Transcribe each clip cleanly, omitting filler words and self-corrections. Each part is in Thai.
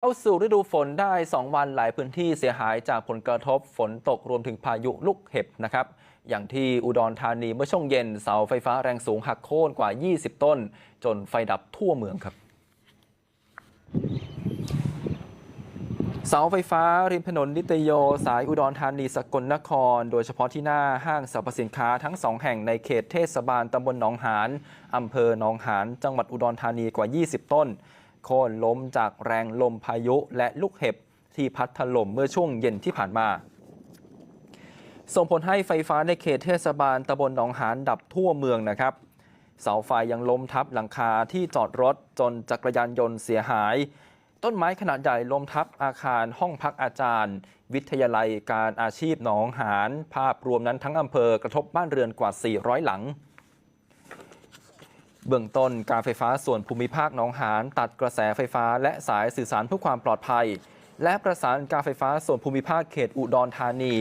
เข้าสู่ฤดูฝนได้2วันหลายพื้นที่เสียหายจากผลกระทบฝนตกรวมถึงพายุลูกเห็บนะครับอย่างที่อุดรธานีเมื่อช่วงเย็นเสาไฟฟ้าแรงสูงหักโค่นกว่า20ต้นจนไฟดับทั่วเมืองครับเสาไฟฟ้าริมถนนนิตโยสายอุดรธานีสกลนครโดยเฉพาะที่หน้าห้างสรรพสินค้าทั้ง2แห่งในเขตเทศบาลตำบลหนองหานอำเภอหนองหานจังหวัดอุดรธานีกว่า20ต้นโค่นล้มจากแรงลมพายุและลูกเห็บที่พัดถล่มเมื่อช่วงเย็นที่ผ่านมาส่งผลให้ไฟฟ้าในเขตเทศบาลตำบลหนองหานดับทั่วเมืองนะครับเสาไฟยังล้มทับหลังคาที่จอดรถจนจักรยานยนต์เสียหายต้นไม้ขนาดใหญ่ล้มทับอาคารห้องพักอาจารย์วิทยาลัยการอาชีพหนองหานภาพรวมนั้นทั้งอำเภอกระทบบ้านเรือนกว่า400หลังเบื้องต้นการไฟฟ้าส่วนภูมิภาคหนองหานตัดกระแสไฟฟ้าและสายสื่อสารเพื่อความปลอดภัยและประสานการไฟฟ้าส่วนภูมิภาคเขตอุดรธานี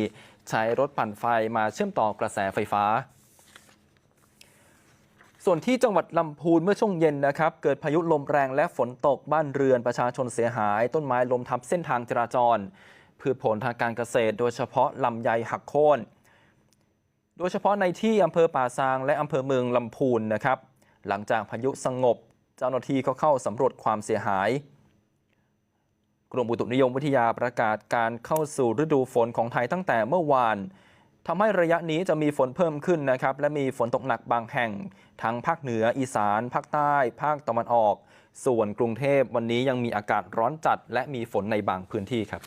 ใช้รถปั่นไฟมาเชื่อมต่อกระแสไฟฟ้าส่วนที่จังหวัดลำพูนเมื่อช่วงเย็นนะครับเกิดพายุลมแรงและฝนตกบ้านเรือนประชาชนเสียหายต้นไม้ล้มทับเส้นทางจราจรพืชผลทางการเกษตรโดยเฉพาะลำไยหักโค่นโดยเฉพาะในที่อำเภอป่าซางและอำเภอเมืองลำพูนนะครับหลังจากพายุสงบเจ้าหน้าที่ก็เข้าสำรวจความเสียหายกรมอุตุนิยมวิทยาประกาศการเข้าสู่ฤดูฝนของไทยตั้งแต่เมื่อวานทำให้ระยะนี้จะมีฝนเพิ่มขึ้นนะครับและมีฝนตกหนักบางแห่งทั้งภาคเหนืออีสานภาคใต้ภาคตะวันออกส่วนกรุงเทพวันนี้ยังมีอากาศร้อนจัดและมีฝนในบางพื้นที่ครับ